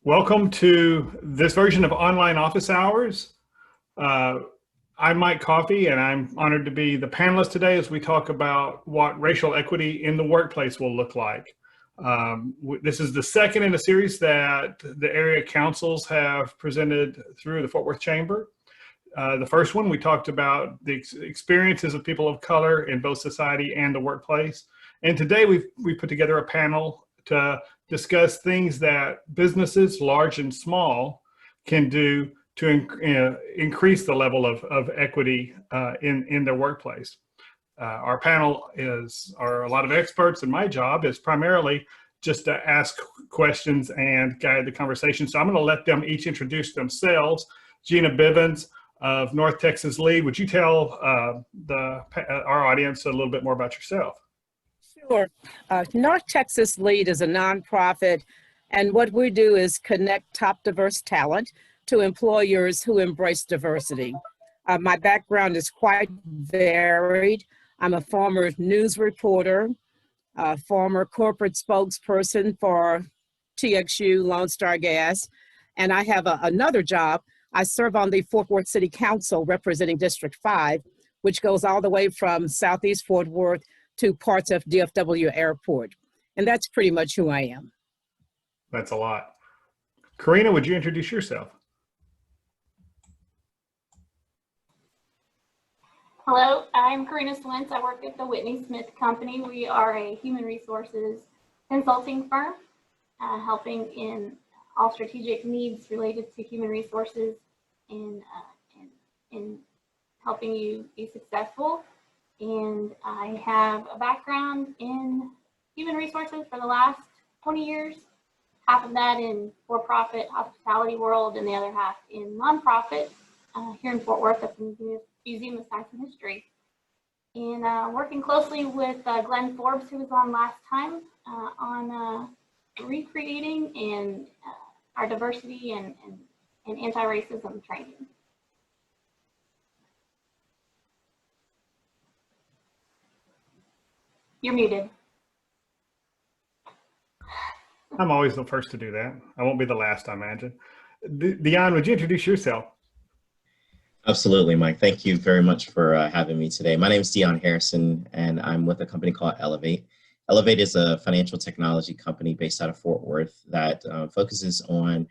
Welcome to this version of Online Office Hours. I'm Mike Coffey, and I'm honored to be the panelist today as we talk about what racial equity in the workplace will look like. This is the second in a series that the area councils have presented through the Fort Worth Chamber. The first one, we talked about the experiences of people of color in both society and the workplace. And today we've put together a panel to discuss things that businesses, large and small, can do to increase the level of equity in their workplace. Our panel are a lot of experts, and my job is primarily just to ask questions and guide the conversation. So I'm going to let them each introduce themselves. Gyna Bivens of North Texas Lead, would you tell our audience a little bit more about yourself? Sure. North Texas Lead is a nonprofit, and what we do is connect top diverse talent to employers who embrace diversity. My background is quite varied. I'm a former news reporter, a former corporate spokesperson for TXU, Lone Star Gas, and I have another job. I serve on the Fort Worth City Council representing District 5, which goes all the way from Southeast Fort Worth to parts of DFW Airport. And that's pretty much who I am. That's a lot. Karina, would you introduce yourself? Hello, I'm Karina Swintz. I work at the Whitney Smith Company. We are a human resources consulting firm, helping in all strategic needs related to human resources and helping you be successful. And I have a background in human resources for the last 20 years, half of that in for-profit hospitality world and the other half in nonprofit here in Fort Worth at the Museum of Science and History. And working closely with Glenn Forbes, who was on last time, on recreating and our diversity and anti-racism training. You're muted. I'm always the first to do that. I won't be the last, I imagine. Dion, would you introduce yourself? Absolutely, Mike. Thank you very much for having me today. My name is Dion Harrison, and I'm with a company called Elevate. Elevate is a financial technology company based out of Fort Worth that focuses on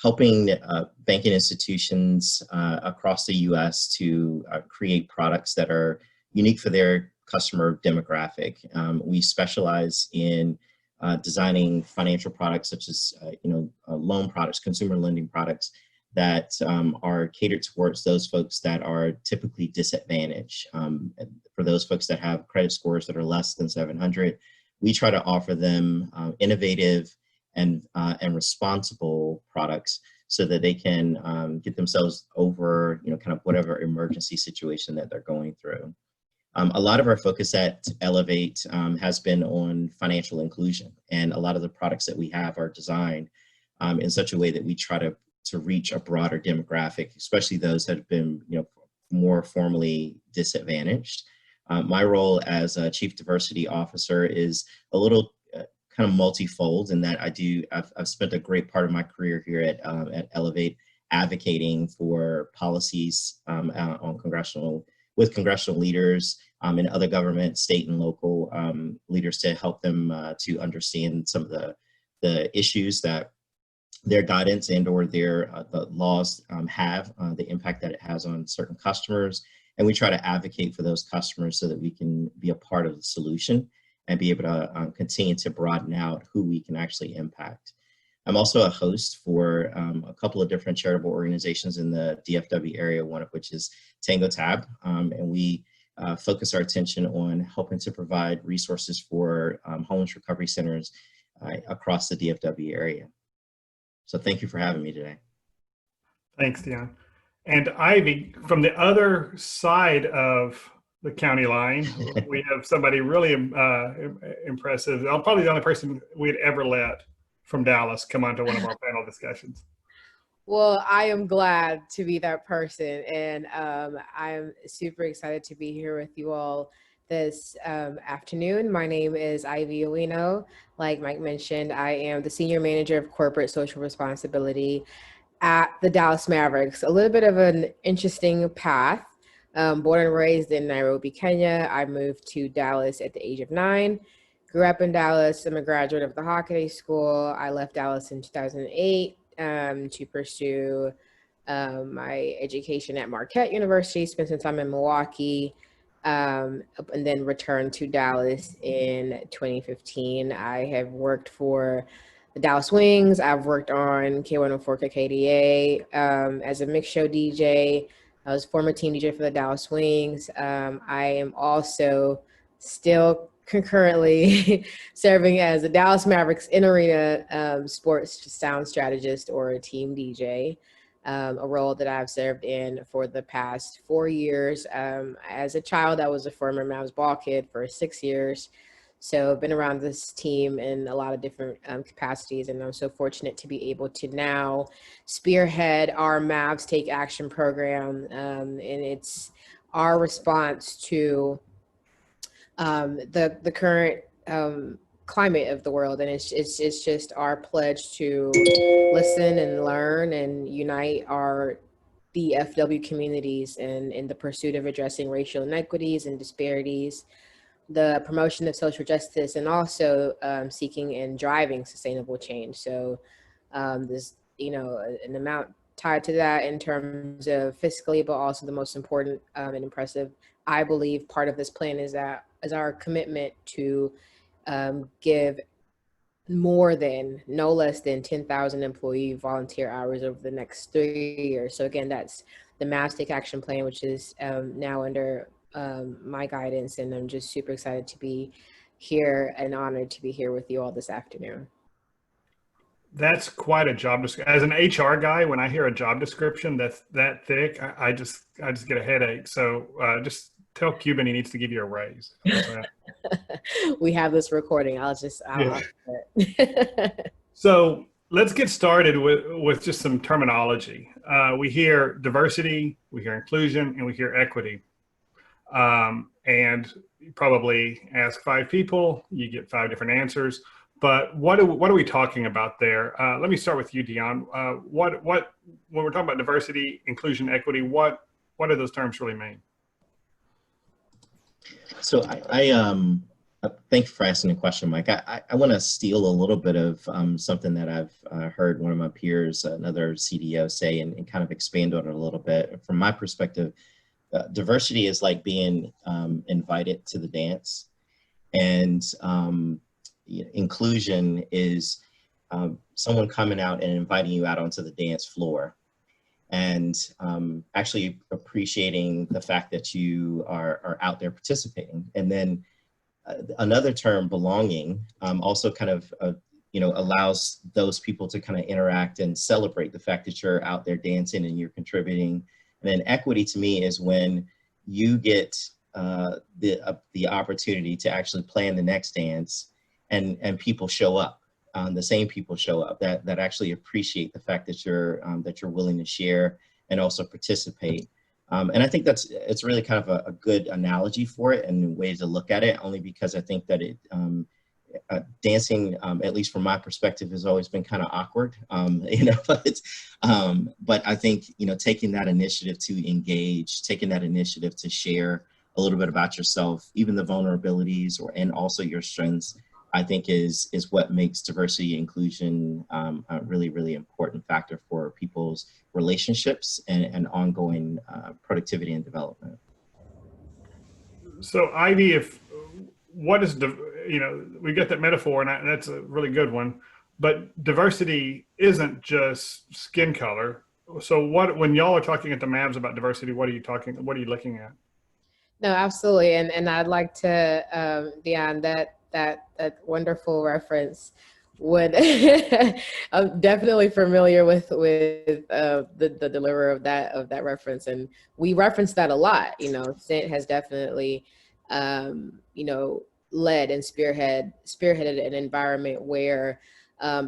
helping banking institutions across the U.S. to create products that are unique for their customer demographic. We specialize in designing financial products such as loan products, consumer lending products that are catered towards those folks that are typically disadvantaged. For those folks that have credit scores that are less than 700, we try to offer them innovative and responsible products so that they can get themselves over kind of whatever emergency situation that they're going through. A lot of our focus at Elevate has been on financial inclusion, and a lot of the products that we have are designed in such a way that we try to reach a broader demographic, especially those that have been more formally disadvantaged. My role as a Chief Diversity Officer is a little kind of multifold in that I've spent a great part of my career here at Elevate advocating for policies with congressional leaders and other government, state and local leaders to help them to understand some of the issues that their guidance and or their the laws have, the impact that it has on certain customers. And we try to advocate for those customers so that we can be a part of the solution and be able to continue to broaden out who we can actually impact. I'm also a host for a couple of different charitable organizations in the DFW area, one of which is Tango Tab, and we focus our attention on helping to provide resources for homeless recovery centers across the DFW area. So thank you for having me today. Thanks, Dion. And Ivy, from the other side of the county line, we have somebody really impressive. Probably the only person we'd ever let from Dallas come onto one of our panel discussions. Well, I am glad to be that person, and I'm super excited to be here with you all. this afternoon. My name is Ivy Owino. Like Mike mentioned, I am the Senior Manager of Corporate Social Responsibility at the Dallas Mavericks. A little bit of an interesting path. Born and raised in Nairobi, Kenya. I moved to Dallas at the age of 9. Grew up in Dallas. I'm a graduate of the Haneke School. I left Dallas in 2008 to pursue my education at Marquette University, spent some time in Milwaukee, and then returned to Dallas in 2015. I have worked for the Dallas Wings. I've worked on K104 KKDA as a mixed show DJ. I was former team DJ for the Dallas Wings. I am also still concurrently serving as the Dallas Mavericks in-arena sports sound strategist or a team DJ. A role that I've served in for the past 4 years. As a child, I was a former Mavs ball kid for 6 years. So I've been around this team in a lot of different capacities, and I'm so fortunate to be able to now spearhead our Mavs Take Action program. And it's our response to the current climate of the world, and it's just our pledge to listen and learn and unite our DFW communities in the pursuit of addressing racial inequities and disparities, the promotion of social justice, and also seeking and driving sustainable change. So there's an amount tied to that in terms of fiscally, but also the most important and impressive, I believe, part of this plan is our commitment to give no less than 10,000 employee volunteer hours over the next 3 years. So again, that's the Mavs Take Action Plan, which is now under my guidance, and I'm just super excited to be here and honored to be here with you all this afternoon. That's quite a job description. As an HR guy, when I hear a job description that's that thick, I just get a headache. So just tell Cuban he needs to give you a raise. We have this recording. I'll So let's get started with just some terminology. We hear diversity, we hear inclusion, and we hear equity. And you probably ask 5 people, you get 5 different answers. But what are we talking about there? Let me start with you, Dion. When we're talking about diversity, inclusion, equity, what do those terms really mean? So I thank you for asking the question, Mike. I want to steal a little bit of something that I've heard one of my peers, another CDO, say and kind of expand on it a little bit. From my perspective, diversity is like being invited to the dance, and inclusion is someone coming out and inviting you out onto the dance floor, and actually appreciating the fact that you are out there participating. And then another term, belonging, also kind of allows those people to kind of interact and celebrate the fact that you're out there dancing and you're contributing. And then equity to me is when you get the opportunity to actually plan the next dance, and people show up. The same people show up that actually appreciate the fact that you're willing to share and also participate. And I think it's really kind of a good analogy for it and a way to look at it, only because I think that dancing, at least from my perspective, has always been kind of awkward, but I think, taking that initiative to engage, taking that initiative to share a little bit about yourself, even the vulnerabilities and also your strengths, I think is what makes diversity and inclusion a really, really important factor for people's relationships and ongoing productivity and development. So Ivy, we get that metaphor, and that's a really good one, but diversity isn't just skin color. So when y'all are talking at the Mavs about diversity, what are you looking at? No, absolutely. And I'd like to, Dion, that wonderful reference would I'm definitely familiar with the deliverer of that reference, and we reference that a lot. Cent has definitely led and spearheaded an environment where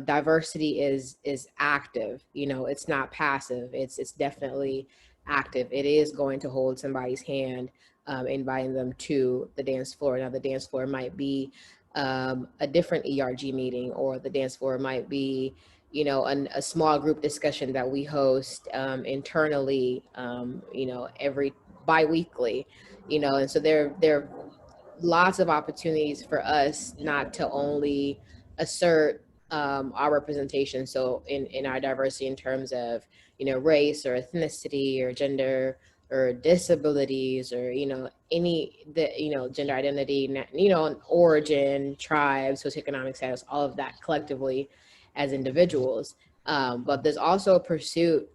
diversity is active. It's not passive. It's definitely active. It is going to hold somebody's hand inviting them to the dance floor. Now the dance floor might be a different ERG meeting, or the dance floor might be, you know, a small group discussion that we host internally, you know, every bi-weekly, you know. And so there are lots of opportunities for us not to only assert our representation, so in our diversity in terms of, you know, race or ethnicity or gender or disabilities, or, you know, gender identity, you know, origin, tribe, socioeconomic status, all of that collectively as individuals. But there's also a pursuit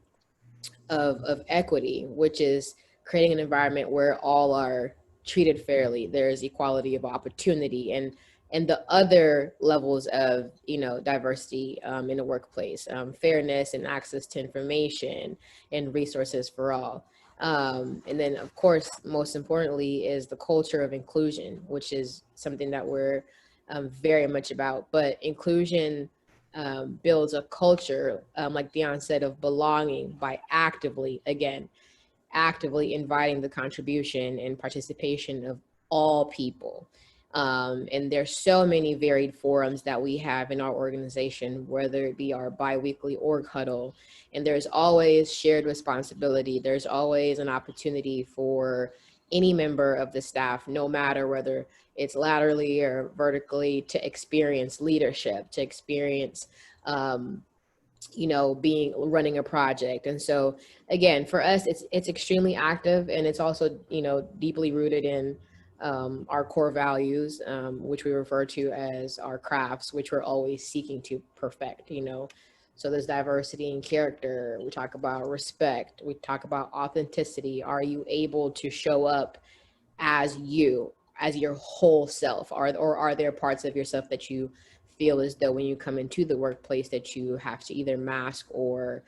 of equity, which is creating an environment where all are treated fairly. There's equality of opportunity, and the other levels of, you know, diversity in the workplace, fairness and access to information and resources for all. And then, of course, most importantly is the culture of inclusion, which is something that we're very much about. But inclusion builds a culture, like Dion said, of belonging by actively inviting the contribution and participation of all people. And there's so many varied forums that we have in our organization, whether it be our bi-weekly org huddle, and there's always shared responsibility. There's always an opportunity for any member of the staff, no matter whether it's laterally or vertically, to experience leadership, to experience, you know, running a project. And so again, for us, it's extremely active, and it's also, you know, deeply rooted in our core values, which we refer to as our crafts, which we're always seeking to perfect, you know. So there's diversity in character. We talk about respect. We talk about authenticity. Are you able to show up as you, as your whole self? Or are there parts of yourself that you feel as though when you come into the workplace that you have to either mask or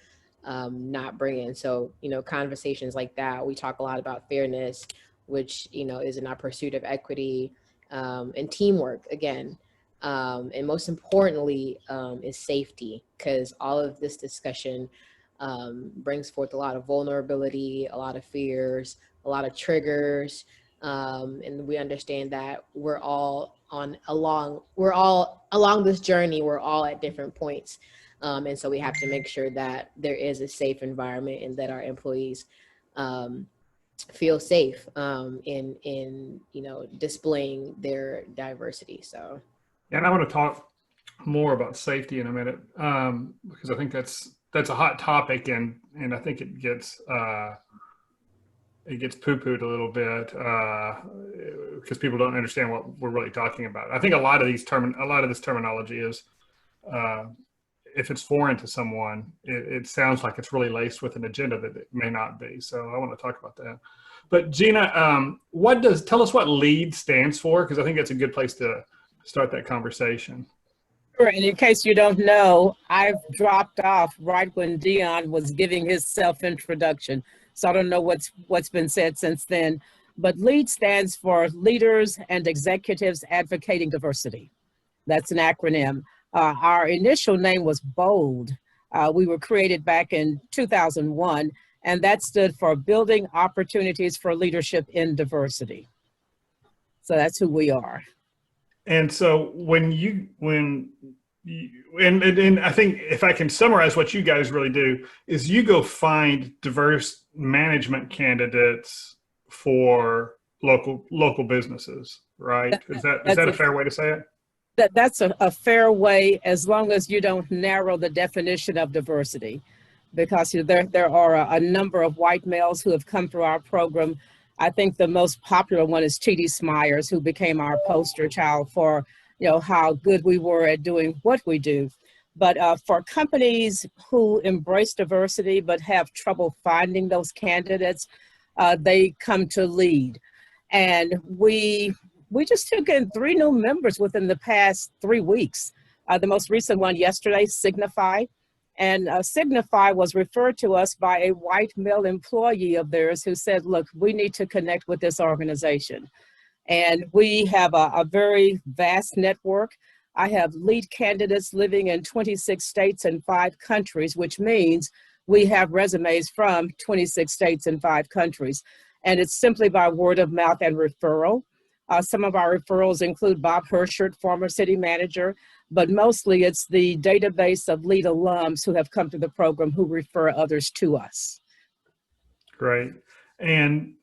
not bring in? So, you know, conversations like that. We talk a lot about fairness, which, you know, is in our pursuit of equity, and teamwork again. And most importantly is safety, because all of this discussion brings forth a lot of vulnerability, a lot of fears, a lot of triggers. And we understand that we're all along this journey, we're all at different points. And so we have to make sure that there is a safe environment and that our employees feel safe in you know, displaying their diversity. So Yeah, and I want to talk more about safety in a minute, because I think that's a hot topic, and I think it gets poo-pooed a little bit because people don't understand what we're really talking about. I think a lot of this terminology is, if it's foreign to someone, it sounds like it's really laced with an agenda that it may not be. So I want to talk about that. But Gyna, tell us what LEAD stands for, because I think that's a good place to start that conversation. Sure, and in case you don't know, I've dropped off right when Dion was giving his self-introduction. So I don't know what's been said since then. But LEAD stands for Leaders and Executives Advocating Diversity. That's an acronym. Our initial name was BOLD. We were created back in 2001, and that stood for Building Opportunities for Leadership in Diversity. So that's who we are. And so and I think if I can summarize what you guys really do is you go find diverse management candidates for local businesses, right? Is that a fair way to say it? That's a fair way, as long as you don't narrow the definition of diversity, because there are a number of white males who have come through our program. I think the most popular one is T.D. Smyers, who became our poster child for, you know, how good we were at doing what we do. But for companies who embrace diversity but have trouble finding those candidates, they come to LEAD. And we just took in 3 new members within the past 3 weeks. The most recent one yesterday, Signify. And Signify was referred to us by a white male employee of theirs who said, look, we need to connect with this organization. And we have a very vast network. I have LEAD candidates living in 26 states and 5 countries, which means we have resumes from 26 states and 5 countries. and it's simply by word of mouth and referral. Some of our referrals include Bob Hershert, former city manager, but mostly it's the database of LEAD alums who have come to the program who refer others to us. Great. And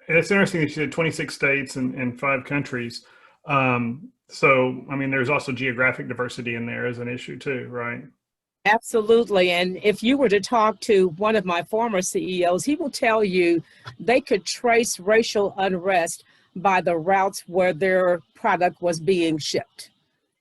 it's interesting that you said 26 states and 5 countries. So, I mean, there's also geographic diversity in there as an issue too, right? Absolutely. And if you were to talk to one of my former CEOs, he will tell you they could trace racial unrest by the routes where their product was being shipped.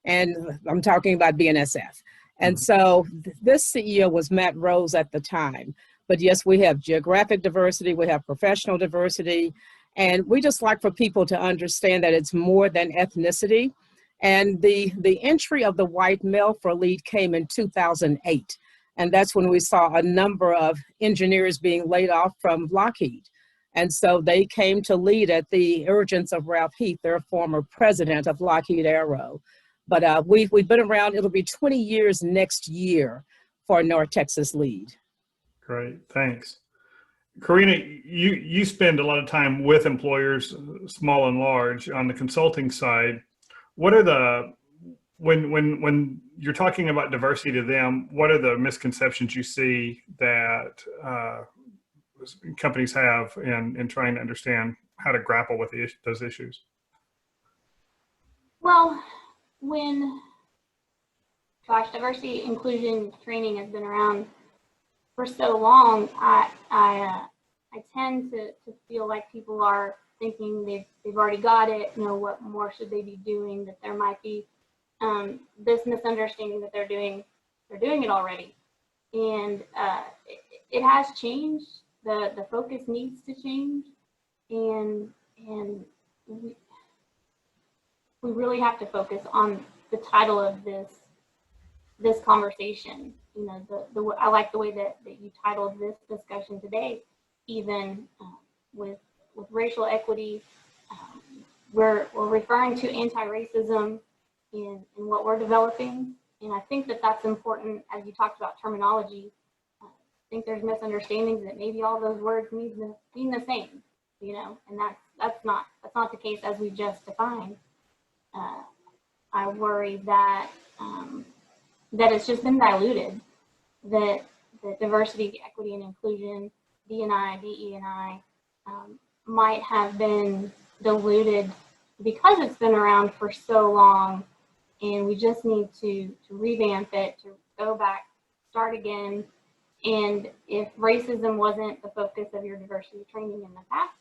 And I'm talking about BNSF. And so this CEO was Matt Rose at the time. But yes, we have geographic diversity, we have professional diversity, and we just like for people to understand that it's more than ethnicity. And the entry of the white male for LEAD came in 2008. And that's when we saw a number of engineers being laid off from Lockheed. And so they came to LEAD at the urgence of Ralph Heath, their former president of Lockheed Aero. But we've been around, it'll be 20 years next year for North Texas LEAD. Great, thanks. Karina, you spend a lot of time with employers, small and large, on the consulting side. What are the, when you're talking about diversity to them, what are the misconceptions you see that companies have in trying to understand how to grapple with those issues? Well, diversity inclusion training has been around for so long, I tend to feel like people are thinking they've already got it. You know, what more should they be doing? That there might be this misunderstanding that they're doing it already, and it has changed. The focus needs to change, and we really have to focus on the title of this conversation. You know, I like the way that you titled this discussion today, even with racial equity. We're referring to anti-racism in what we're developing. And I think that's important as you talked about terminology. I think there's misunderstandings that maybe all those words mean the same, you know, and that's not the case as we just defined. I worry that it's just been diluted, that diversity, equity, and inclusion, D&I, DE&I, might have been diluted because it's been around for so long, and we just need to revamp it, to go back, start again. And if racism wasn't the focus of your diversity training in the past,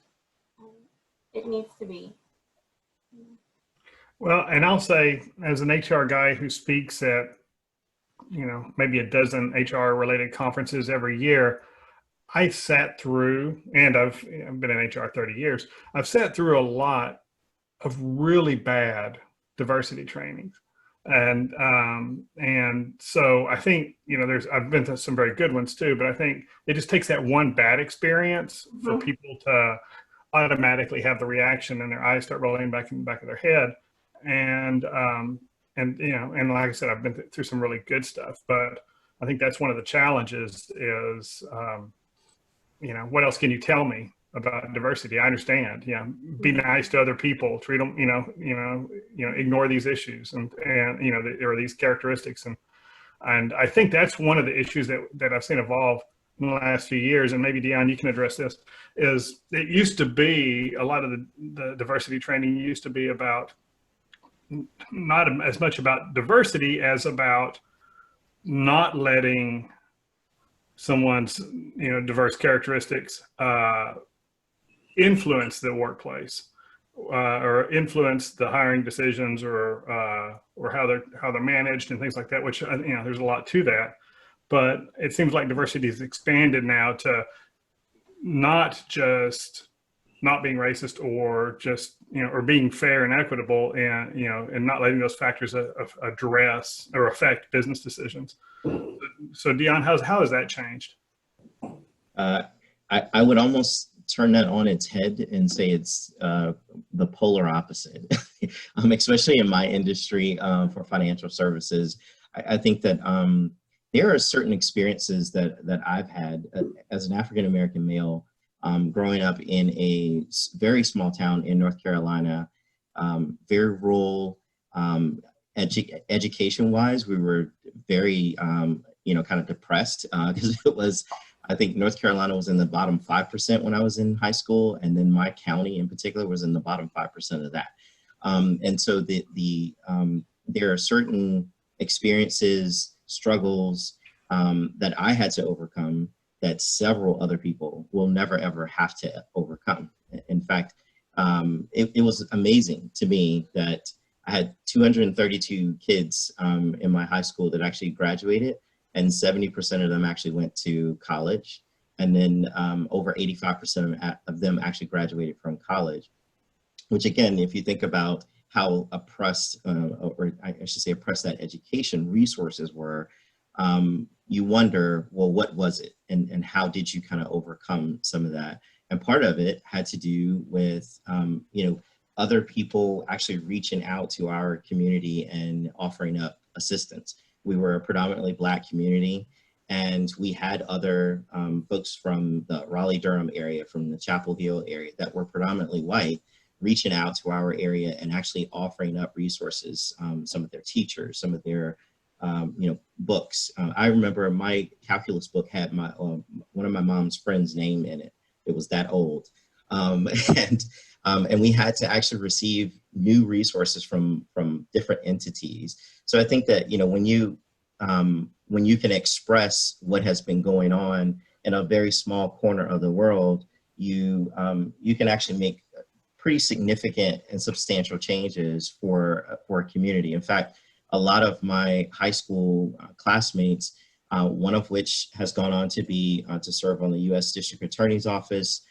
it needs to be. Well, and I'll say, as an HR guy who speaks at, you know, maybe a dozen HR related conferences every year, I sat through, and I've been in HR 30 years, I've sat through a lot of really bad diversity trainings. And so I think, you know, I've been to some very good ones too, but I think it just takes that one bad experience for people to automatically have the reaction and their eyes start rolling back in the back of their head. And you know, and like I said, I've been through some really good stuff, but I think that's one of the challenges is, you know, what else can you tell me about diversity? I understand, yeah, be nice to other people, treat them, you know, ignore these issues and you know, there are these characteristics. And I think that's one of the issues that I've seen evolve in the last few years. And maybe Dion, you can address this, is it used to be a lot of the diversity training used to be about not as much about diversity as about not letting someone's, you know, diverse characteristics influence the workplace or influence the hiring decisions or how they're managed and things like that, which, you know, there's a lot to that. But it seems like diversity has expanded now to not just not being racist or just, you know, or being fair and equitable, and, you know, and not letting those factors address or affect business decisions. So Dion, how has that changed? I would almost turn that on its head and say it's the polar opposite, especially in my industry for financial services. I think that there are certain experiences that I've had as an African-American male growing up in a very small town in North Carolina, very rural. Education-wise, we were very, kind of depressed because it was, I think North Carolina was in the bottom 5% when I was in high school, and then my county in particular was in the bottom 5% of that. And so there are certain experiences, struggles that I had to overcome that several other people will never ever have to overcome. In fact, it was amazing to me that I had 232 kids in my high school that actually graduated, and 70% of them actually went to college. And then over 85% of them actually graduated from college, which again, if you think about how oppressed, or I should say oppressed that education resources were, you wonder, well, what was it? And how did you kind of overcome some of that? And part of it had to do with, other people actually reaching out to our community and offering up assistance. We were a predominantly Black community, and we had other folks from the Raleigh-Durham area, from the Chapel Hill area that were predominantly white, reaching out to our area and actually offering up resources, some of their teachers, some of their books. I remember my calculus book had one of my mom's friends' name in it. It was that old. And we had to actually receive new resources from different entities. So I think that, when you can express what has been going on in a very small corner of the world, you can actually make pretty significant and substantial changes for a community. In fact, a lot of my high school classmates, one of which has gone on to be to serve on the U.S. District Attorney's Office.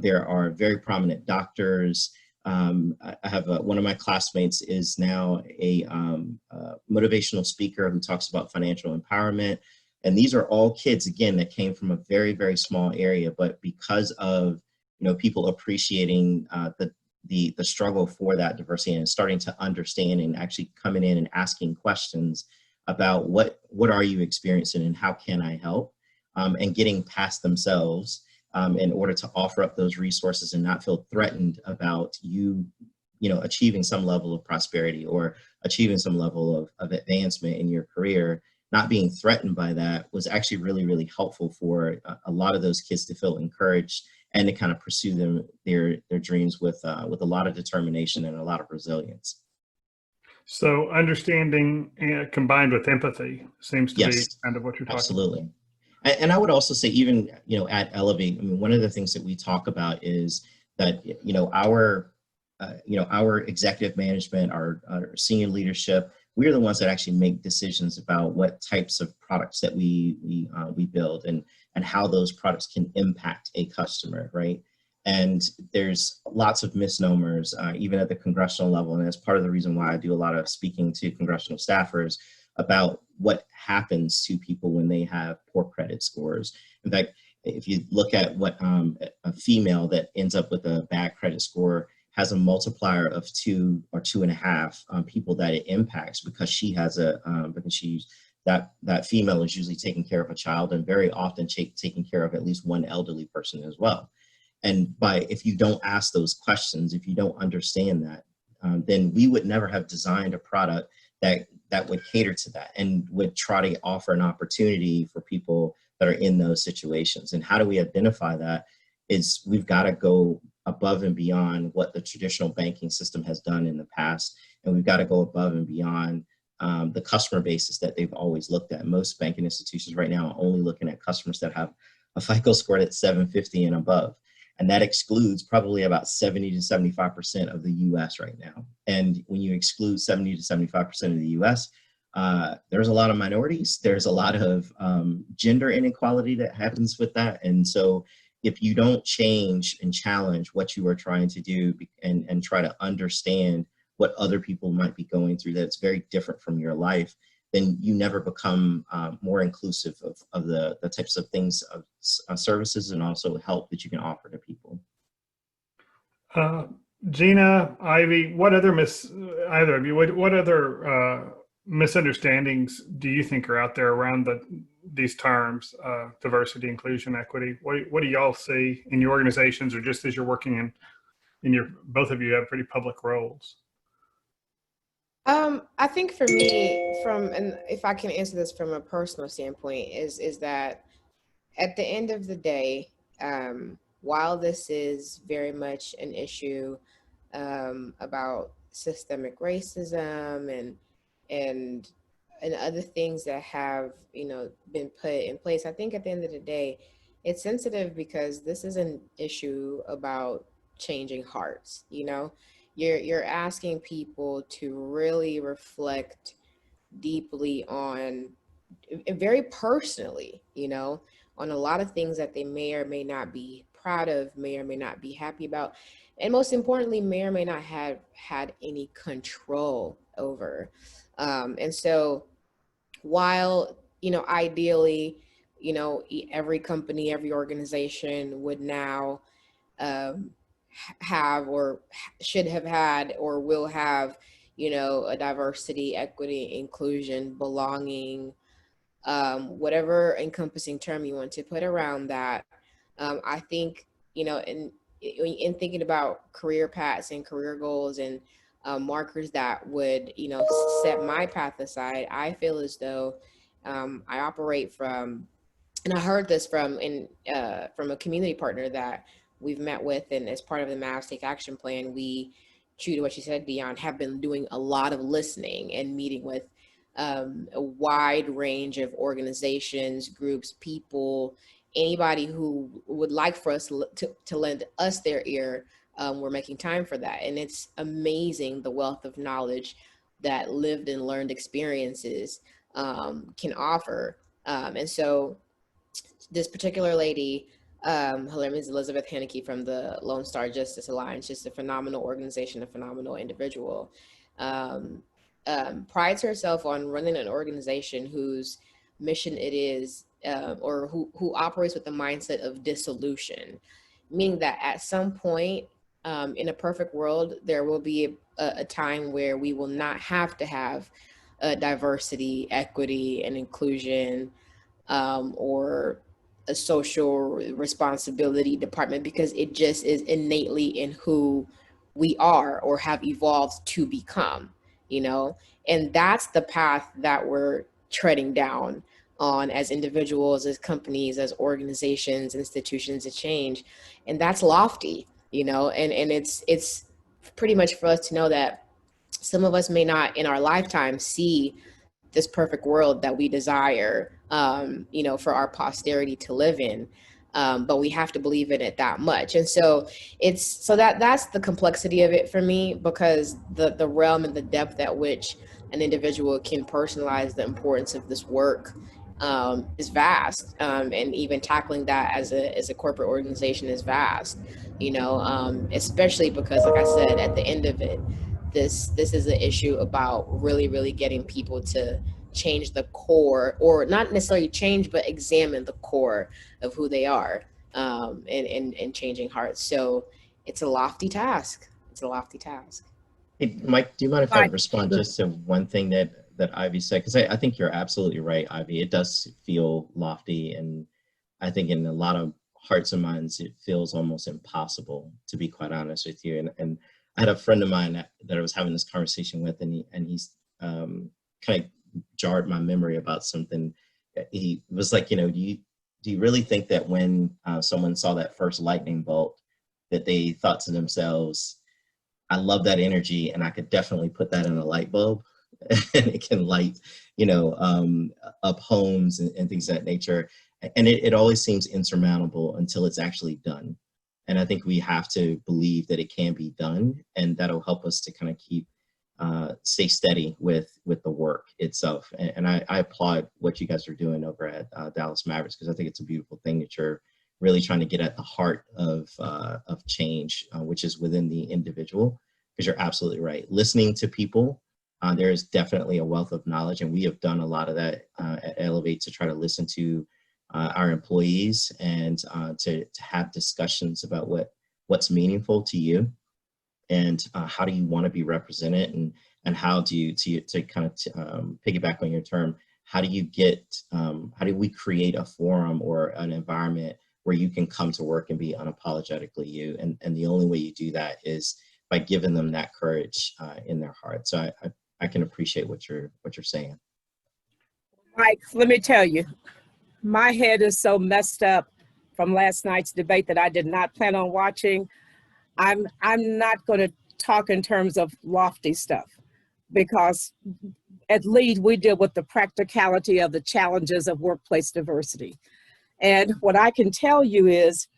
There are very prominent doctors. I have one of my classmates is now a motivational speaker who talks about financial empowerment. And these are all kids, again, that came from a very, very small area, but because of people appreciating the struggle for that diversity and starting to understand and actually coming in and asking questions about what are you experiencing and how can I help, and getting past themselves in order to offer up those resources and not feel threatened about achieving some level of prosperity or achieving some level of advancement in your career. Not being threatened by that was actually really, really helpful for a lot of those kids to feel encouraged and to kind of pursue their dreams with a lot of determination and a lot of resilience. So understanding combined with empathy seems to be kind of what you're talking absolutely. about. And I would also say, even at Elevate, I mean, one of the things that we talk about is that our executive management, our senior leadership, we're the ones that actually make decisions about what types of products that we build and how those products can impact a customer, right? And there's lots of misnomers, even at the congressional level, and that's part of the reason why I do a lot of speaking to congressional staffers about what happens to people when they have poor credit scores. In fact, if you look at what a female that ends up with a bad credit score has a multiplier of 2 or 2.5 people that it impacts, because she has that female is usually taking care of a child and very often taking care of at least one elderly person as well. And if you don't ask those questions, if you don't understand that, then we would never have designed a product that would cater to that and would try to offer an opportunity for people that are in those situations. And how do we identify that? Is we've got to go above and beyond what the traditional banking system has done in the past. And we've got to go above and beyond the customer bases that they've always looked at. Most banking institutions right now are only looking at customers that have a FICO score at 750 and above. And that excludes probably about 70 to 75% of the US right now. And when you exclude 70 to 75% of the US, there's a lot of minorities. There's a lot of gender inequality that happens with that. And so if you don't change and challenge what you are trying to do and try to understand what other people might be going through that's very different from your life, then you never become more inclusive of the types of things, of services and also help that you can offer to people. Gyna, Ivy, what other misunderstandings do you think are out there around these terms, diversity, inclusion, equity? What do y'all see in your organizations, or just as you're working in your, both of you have pretty public roles? I think for me, and if I can answer this from a personal standpoint, is that at the end of the day, while this is very much an issue about systemic racism and other things that have, you know, been put in place, I think at the end of the day, it's sensitive because this is an issue about changing hearts. You know, you're asking people to really reflect deeply on, very personally, you know, on a lot of things that they may or may not be proud of, may or may not be happy about, and most importantly, may or may not have had any control over. And so while, you know, ideally, you know, every company, every organization would now um, have or should have had or will have, you know, a diversity, equity, inclusion, belonging, whatever encompassing term you want to put around that. I think, you know, in thinking about career paths and career goals and markers that would, you know, set my path aside, I feel as though I operate from, and I heard this from a community partner that we've met with, and as part of the Mavs Take Action Plan, we, true to what you said, Dion, have been doing a lot of listening and meeting with a wide range of organizations, groups, people, anybody who would like for us to lend us their ear. We're making time for that. And it's amazing the wealth of knowledge that lived and learned experiences can offer. And so this particular lady, her name is Elizabeth Haneke from the Lone Star Justice Alliance, just a phenomenal organization, a phenomenal individual. Prides herself on running an organization whose mission it is, or who operates with the mindset of dissolution, meaning that at some point in a perfect world, there will be a time where we will not have to have diversity, equity, and inclusion, or a social responsibility department, because it just is innately in who we are or have evolved to become, you know. And that's the path that we're treading down on as individuals, as companies, as organizations, institutions of change. And that's lofty, you know, and it's pretty much for us to know that some of us may not in our lifetime see this perfect world that we desire, you know, for our posterity to live in. But we have to believe in it that much. And so that's the complexity of it for me, because the realm and the depth at which an individual can personalize the importance of this work is vast. And even tackling that as a corporate organization is vast, you know, especially because, like I said, at the end of it, this is an issue about really getting people to change the core, or not necessarily change, but examine the core of who they are, and changing hearts. So it's a lofty task. It's a lofty task. Hey, Mike, do you mind if I respond just to one thing that Ivy said? Because I think you're absolutely right, Ivy. It does feel lofty, and I think in a lot of hearts and minds, it feels almost impossible, to be quite honest with you. And I had a friend of mine that I was having this conversation with, and he's kind of jarred my memory about something. He was like, you know, do you really think that when someone saw that first lightning bolt, that they thought to themselves, I love that energy, and I could definitely put that in a light bulb, and it can light, you know, up homes and things of that nature. And it always seems insurmountable until it's actually done. And I think we have to believe that it can be done, and that'll help us to kind of keep stay steady with the work itself. And I applaud what you guys are doing over at Dallas Mavericks, because I think it's a beautiful thing that you're really trying to get at the heart of change, which is within the individual. Because you're absolutely right. Listening to people, there is definitely a wealth of knowledge, and we have done a lot of that at Elevate to try to listen to our employees and to have discussions about what's meaningful to you, and how do you want to be represented, and how do you to kind of piggyback on your term, how do we create a forum or an environment where you can come to work and be unapologetically you? And the only way you do that is by giving them that courage in their heart. So I can appreciate what you're saying. Mike, let me tell you, my head is so messed up from last night's debate that I did not plan on watching. I'm not going to talk in terms of lofty stuff, because at LEAD we deal with the practicality of the challenges of workplace diversity. And what I can tell you is,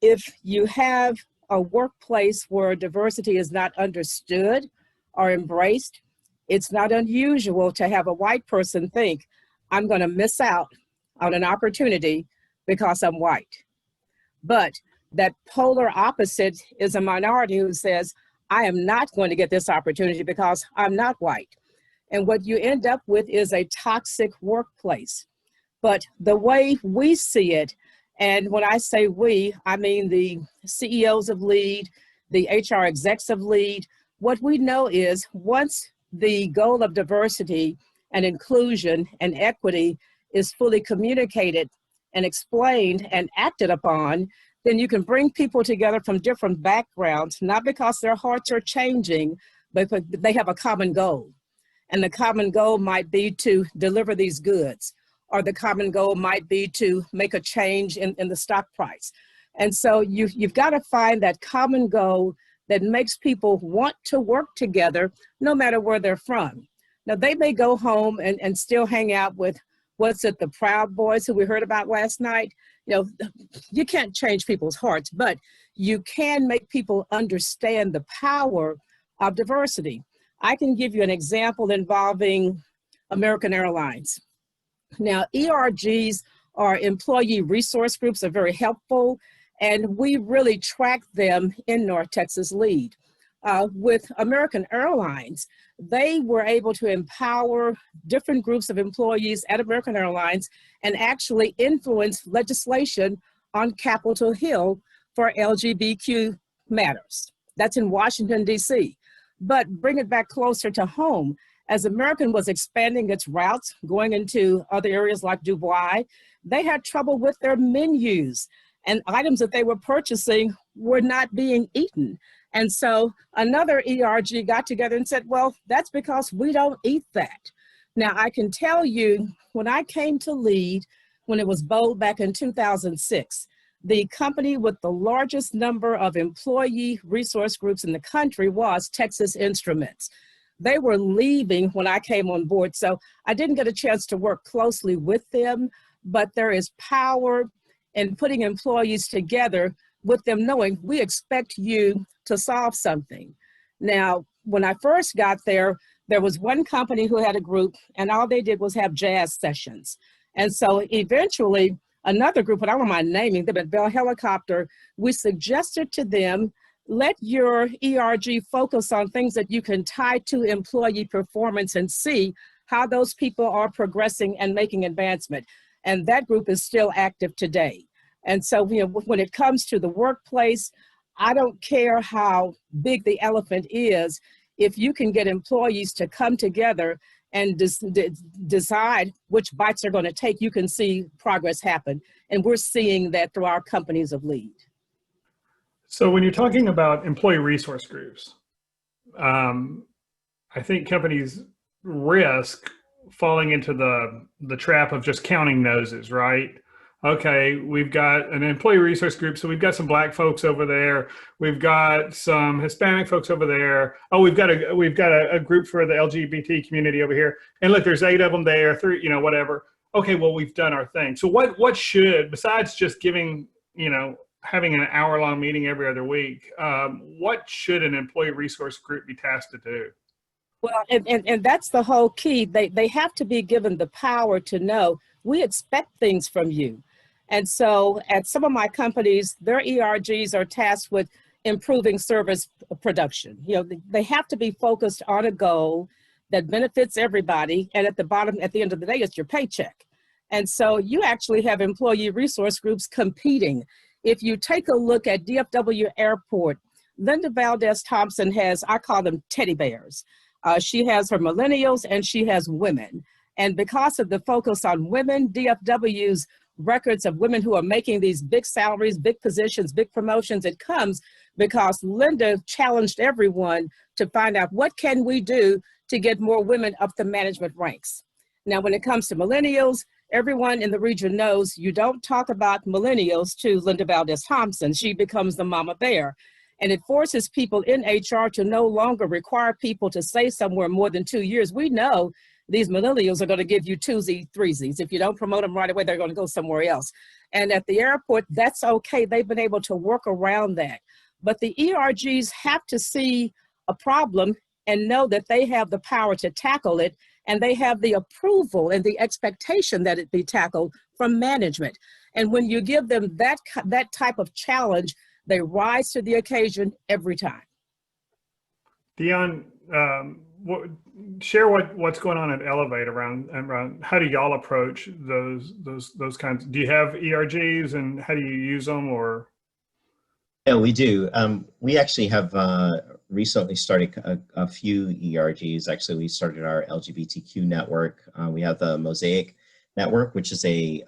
if you have a workplace where diversity is not understood or embraced, it's not unusual to have a white person think, I'm going to miss out on an opportunity because I'm white. But that polar opposite is a minority who says, I am not going to get this opportunity because I'm not white. And what you end up with is a toxic workplace. But the way we see it, and when I say we, I mean the CEOs of LEAD, the HR execs of LEAD, what we know is once the goal of diversity and inclusion and equity is fully communicated and explained and acted upon, then you can bring people together from different backgrounds, not because their hearts are changing, but they have a common goal. And the common goal might be to deliver these goods, or the common goal might be to make a change in the stock price. And so you've got to find that common goal that makes people want to work together no matter where they're from. Now, they may go home and still hang out with, the Proud Boys who we heard about last night. You know, you can't change people's hearts, but you can make people understand the power of diversity. I can give you an example involving American Airlines. Now, ERGs, or employee resource groups, are very helpful, and we really track them in North Texas LEAD. With American Airlines, they were able to empower different groups of employees at American Airlines and actually influence legislation on Capitol Hill for LGBTQ matters. That's in Washington, D.C. But bring it back closer to home. As American was expanding its routes, going into other areas like Dubai, they had trouble with their menus, and items that they were purchasing were not being eaten. And so another ERG got together and said, well, that's because we don't eat that. Now, I can tell you, when I came to LEAD, when it was bold back in 2006, the company with the largest number of employee resource groups in the country was Texas Instruments. They were leaving when I came on board, so I didn't get a chance to work closely with them, but there is power in putting employees together with them knowing we expect you to solve something. Now, when I first got there, there was one company who had a group, and all they did was have jazz sessions. And so eventually, another group, and I don't mind naming them, at Bell Helicopter, we suggested to them, let your ERG focus on things that you can tie to employee performance and see how those people are progressing and making advancement. And that group is still active today. And so, you know, when it comes to the workplace, I don't care how big the elephant is, if you can get employees to come together and decide which bites they're going to take, you can see progress happen. And we're seeing that through our companies of LEAD. So when you're talking about employee resource groups, I think companies risk falling into the trap of just counting noses, right? Okay, we've got an employee resource group, so we've got some Black folks over there. We've got some Hispanic folks over there. Oh, we've got a group for the LGBT community over here. And look, there's 8 of them there, 3, you know, whatever. Okay, well, we've done our thing. So what should, besides just giving, you know, having an hour-long meeting every other week, what should an employee resource group be tasked to do? Well, and that's the whole key. They have to be given the power to know we expect things from you. And so at some of my companies, their ERGs are tasked with improving service production. You know, they have to be focused on a goal that benefits everybody. And at the end of the day, it's your paycheck. And so you actually have employee resource groups competing. If you take a look at DFW Airport, Linda Valdez Thompson has, I call them teddy bears. She has her millennials and she has women. And because of the focus on women, DFW's records of women who are making these big salaries, big positions, big promotions, it comes because Linda challenged everyone to find out what can we do to get more women up the management ranks. Now, when it comes to millennials, everyone in the region knows you don't talk about millennials to Linda Valdez-Thompson. She becomes the mama bear. And it forces people in HR to no longer require people to stay somewhere more than 2 years. We know these millennials are going to give you twosies, threesies. If you don't promote them right away, they're going to go somewhere else. And at the airport, that's okay. They've been able to work around that. But the ERGs have to see a problem and know that they have the power to tackle it, and they have the approval and the expectation that it be tackled from management. And when you give them that type of challenge, they rise to the occasion every time. Dion, share what's going on at Elevate around how do y'all approach those kinds? Do you have ERGs and how do you use them? Or yeah, we do. We actually have recently started a few ERGs. Actually, we started our LGBTQ network. We have the Mosaic Network, which is a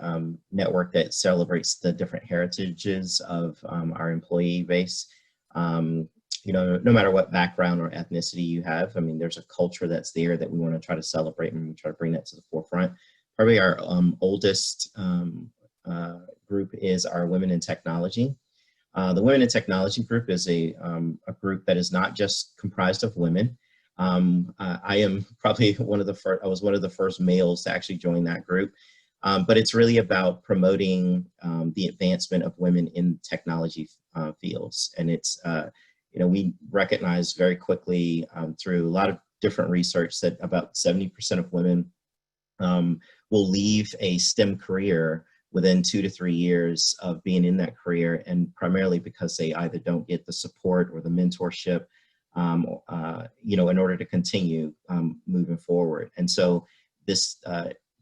network that celebrates the different heritages of our employee base. You know, no matter what background or ethnicity you have, I mean, there's a culture that's there that we want to try to celebrate, and we try to bring that to the forefront. Probably our oldest group is our Women in Technology. The Women in Technology group is a group that is not just comprised of women. I am probably one of the first, I was one of the first males to actually join that group. But it's really about promoting the advancement of women in technology fields. And it's, you know, we recognize very quickly through a lot of different research that about 70% of women will leave a STEM career within 2 to 3 years of being in that career, and primarily because they either don't get the support or the mentorship, you know, in order to continue moving forward. And so this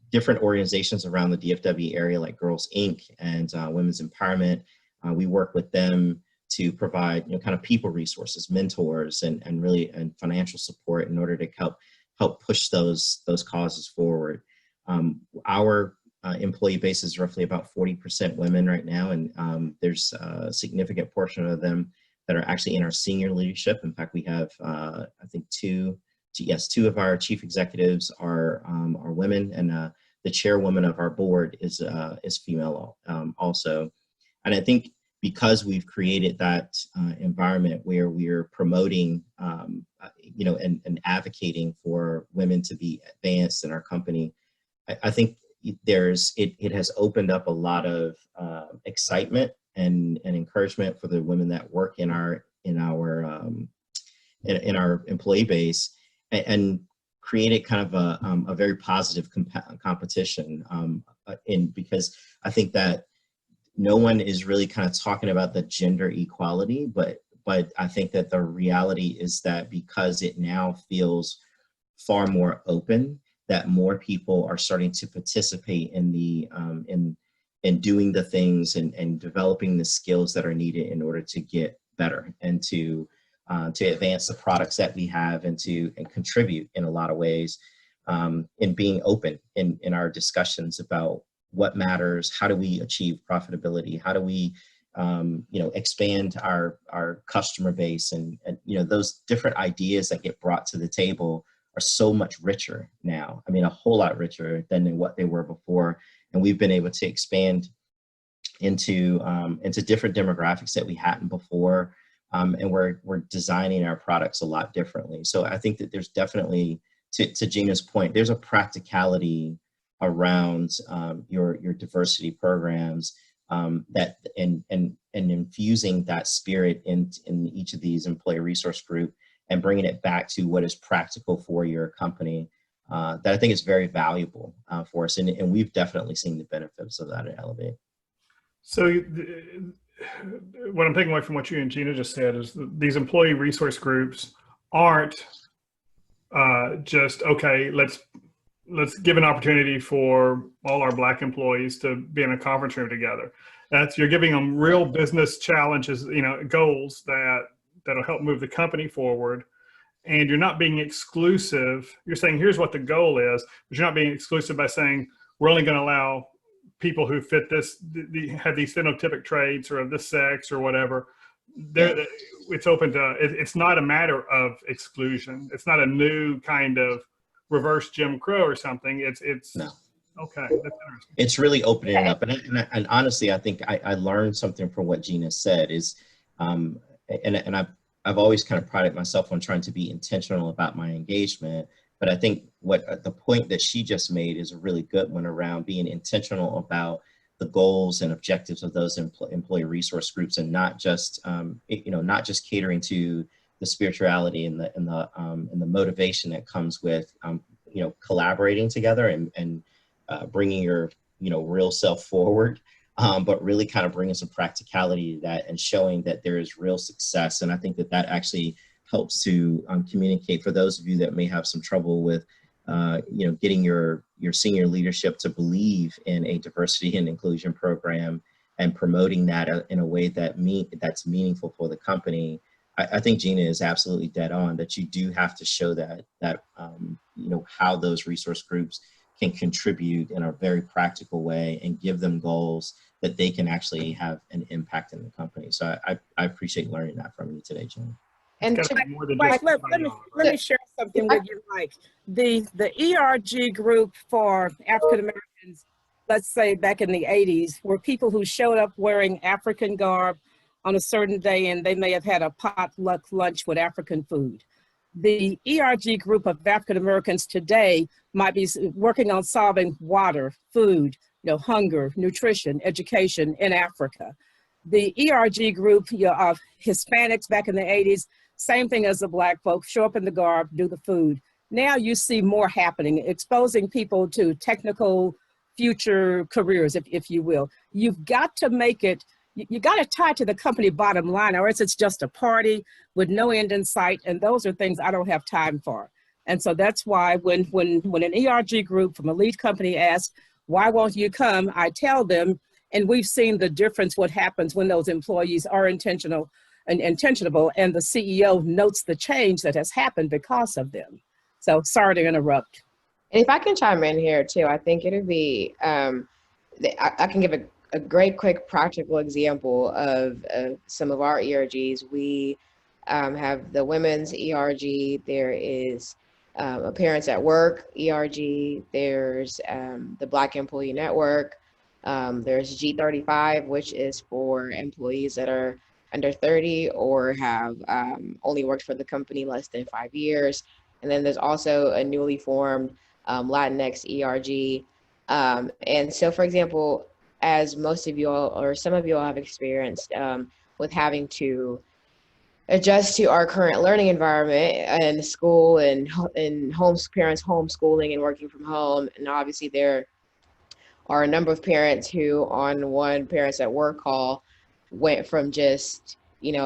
different organizations around the DFW area, like Girls Inc. and Women's Empowerment, we work with them to provide, you know, kind of people resources, mentors, and financial support in order to help push those causes forward. Our employee base is roughly about 40% women right now, and there's a significant portion of them that are actually in our senior leadership. In fact, we have I think two of our chief executives are women, and the chairwoman of our board is female also. And I think because we've created that environment where we're promoting, you know, and advocating for women to be advanced in our company, I think it has opened up a lot of excitement and encouragement for the women that work in our employee base, and created kind of a very positive competition. Because I think that no one is really kind of talking about the gender equality, but I think that the reality is that because it now feels far more open, that more people are starting to participate in the in doing the things and developing the skills that are needed in order to get better and to advance the products that we have, and contribute in a lot of ways, in being open in our discussions about what matters, how do we achieve profitability, how do we you know, expand our customer base, and you know, those different ideas that get brought to the table are so much richer now. I mean, a whole lot richer than what they were before. And we've been able to expand into different demographics that we hadn't before. And we're designing our products a lot differently. So I think that there's definitely, to Gina's point, there's a practicality around your diversity programs, that and infusing that spirit in each of these employee resource group, and bringing it back to what is practical for your company, that I think is very valuable for us. And we've definitely seen the benefits of that at Elevate. So what I'm taking away from what you and Gina just said is that these employee resource groups aren't just, okay, let's give an opportunity for all our Black employees to be in a conference room together. You're giving them real business challenges, you know, goals that'll help move the company forward. and you're not being exclusive. You're saying, here's what the goal is, but you're not being exclusive by saying, we're only going to allow people who fit this, have these phenotypic traits or of this sex or whatever. It's open to, it's not a matter of exclusion. It's not a new kind of reverse Jim Crow or something. It's No. Okay, that's interesting. It's really opening it up. And honestly, I think I learned something from what Gyna said is, and I've always kind of prided myself on trying to be intentional about my engagement. But I think what the point that she just made is a really good one around being intentional about the goals and objectives of those employee resource groups, and not just not just catering to the spirituality and the motivation that comes with collaborating together and bringing your real self forward, but really kind of bringing some practicality to that and showing that there is real success. And I think that actually helps to communicate for those of you that may have some trouble with getting your senior leadership to believe in a diversity and inclusion program and promoting that in a way that's meaningful for the company. I think Gyna is absolutely dead on that you do have to show that how those resource groups can contribute in a very practical way and give them goals that they can actually have an impact in the company. So I appreciate learning that from you today, Gyna. And Mike, let me share something with you, Mike. The ERG group for African Americans, let's say back in the 80s, were people who showed up wearing African garb on a certain day, and they may have had a potluck lunch with African food. The ERG group of African Americans today might be working on solving water, food, hunger, nutrition, education in Africa. The ERG group of Hispanics back in the 80s, same thing as the Black folks, show up in the garb, do the food. Now you see more happening, exposing people to technical future careers, if you will. You've got to make it, you got to tie it to the company bottom line, or else it's just a party with no end in sight. And those are things I don't have time for. And so that's why when an ERG group from a lead company asks, why won't you come? I tell them, and we've seen the difference, what happens when those employees are intentional and intentionable, and the CEO notes the change that has happened because of them. So sorry to interrupt. And if I can chime in here too, I think it'd be, I can give a great quick practical example of some of our ERGs. We have the women's ERG, there is a Parents at Work ERG, there's the Black Employee Network, there's G35, which is for employees that are under 30 or have only worked for the company less than 5 years. And then there's also a newly formed Latinx ERG. And so, for example, as most of you all or some of you all have experienced with having to adjust to our current learning environment and school and parents homeschooling and working from home. And obviously there are a number of parents who on one Parents at Work call went from just,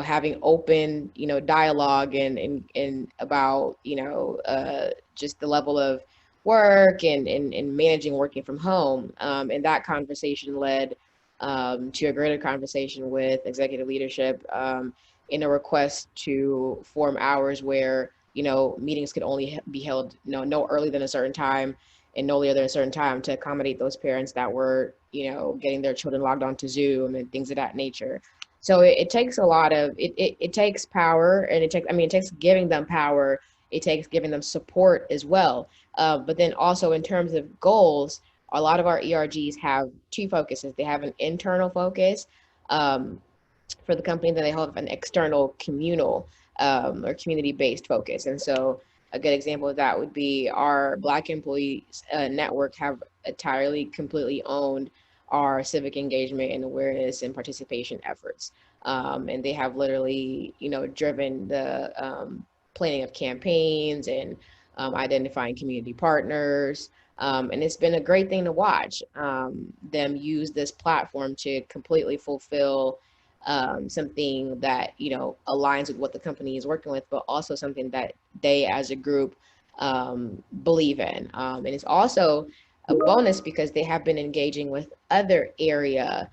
having open, dialogue and about, just the level of work and managing working from home. And that conversation led to a greater conversation with executive leadership in a request to form hours where, meetings could only be held, no earlier than a certain time and no later than a certain time to accommodate those parents that were, getting their children logged onto Zoom and things of that nature. So it takes a lot of, it takes power, and it takes giving them power. It takes giving them support as well. But then also in terms of goals, a lot of our ERGs have two focuses. They have an internal focus for the company, then they have an external communal or community-based focus. And so a good example of that would be our Black Employees Network have entirely, completely owned our civic engagement and awareness and participation efforts. And they have literally, driven the planning of campaigns and identifying community partners. And it's been a great thing to watch them use this platform to completely fulfill something that, aligns with what the company is working with, but also something that they as a group believe in. And it's also a bonus because they have been engaging with other area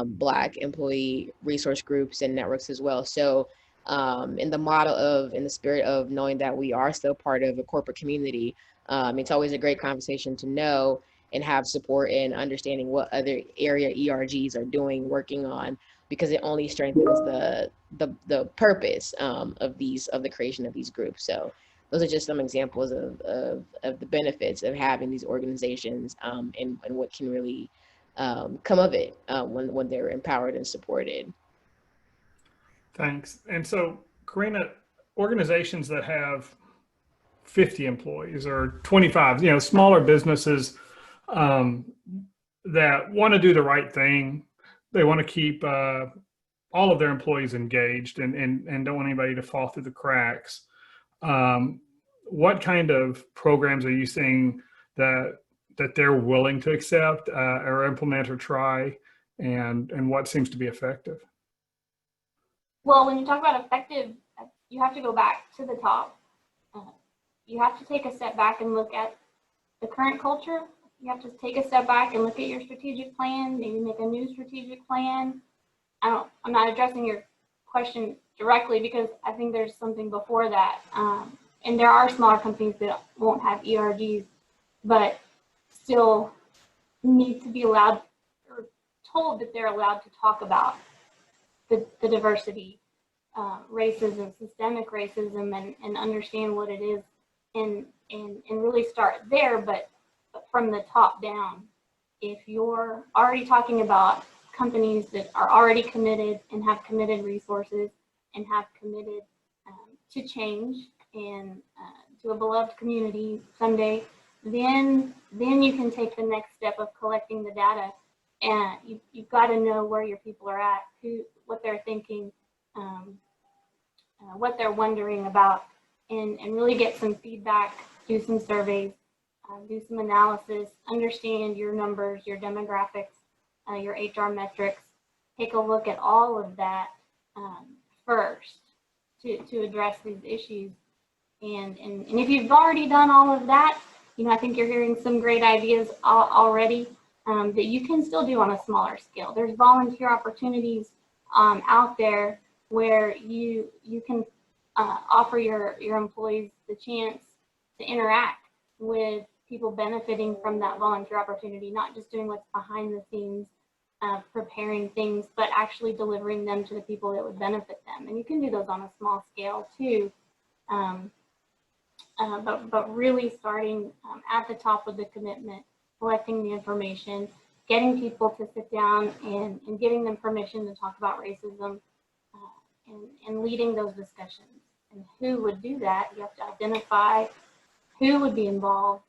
Black employee resource groups and networks as well. So in the model of, in the spirit of knowing that we are still part of a corporate community. It's always a great conversation to know and have support in understanding what other area ERGs are doing, working on, because it only strengthens the purpose of the creation of these groups. So those are just some examples of the benefits of having these organizations, and what can really come of it when they're empowered and supported. Thanks. And so, Karina, organizations that have 50 employees or 25, smaller businesses that want to do the right thing, they want to keep all of their employees engaged and don't want anybody to fall through the cracks. What kind of programs are you seeing that they're willing to accept or implement or try, and what seems to be effective? Well, when you talk about effective, you have to go back to the top. You have to take a step back and look at the current culture. You have to take a step back and look at your strategic plan, maybe make a new strategic plan. I'm not addressing your question directly because I think there's something before that. And there are smaller companies that won't have ERGs, but still need to be allowed or told that they're allowed to talk about the diversity, racism, systemic racism, and understand what it is, and really start there, but from the top down. If you're already talking about companies that are already committed and have committed resources and have committed to change and to a beloved community someday, then you can take the next step of collecting the data. And you've got to know where your people are at, what they're thinking, what they're wondering about, and really get some feedback, do some surveys, do some analysis, understand your numbers, your demographics, your HR metrics. Take a look at all of that first to address these issues. And if you've already done all of that, I think you're hearing some great ideas already that you can still do on a smaller scale. There's volunteer opportunities out there where you can offer your employees the chance to interact with people benefiting from that volunteer opportunity, not just doing what's behind the scenes, preparing things, but actually delivering them to the people that would benefit them. And you can do those on a small scale too. But really starting at the top of the commitment, collecting the information, getting people to sit down and giving them permission to talk about racism, and leading those discussions. And who would do that? You have to identify who would be involved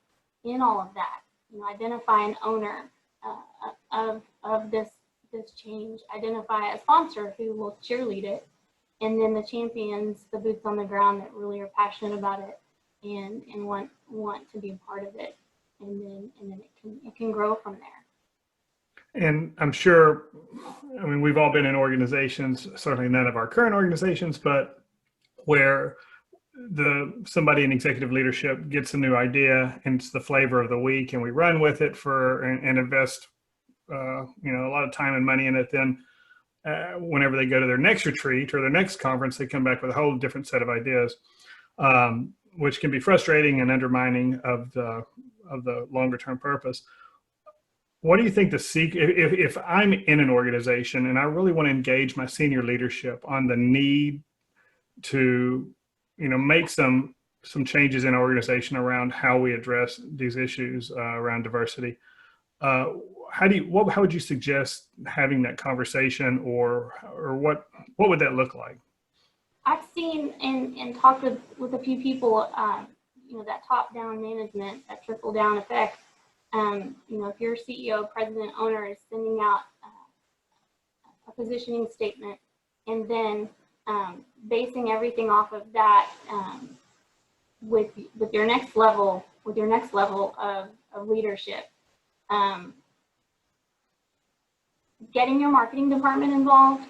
in all of that. Identify an owner of this change, identify a sponsor who will cheerlead it, and then the champions, the boots on the ground that really are passionate about it and want to be a part of it, and then it can grow from there. And I'm sure, we've all been in organizations, certainly none of our current organizations, but where somebody in executive leadership gets a new idea and it's the flavor of the week, and we run with it and invest a lot of time and money in it. Then whenever they go to their next retreat or their next conference, they come back with a whole different set of ideas, which can be frustrating and undermining of the longer term purpose. What do you think the secret, if I'm in an organization and I really want to engage my senior leadership on the need to, make some changes in our organization around how we address these issues around diversity, how would you suggest having that conversation, or what would that look like? I've seen and talked with a few people, that top-down management, that trickle-down effect. If your CEO, president, owner is sending out a positioning statement and then basing everything off of that with your next level of leadership, getting your marketing department involved,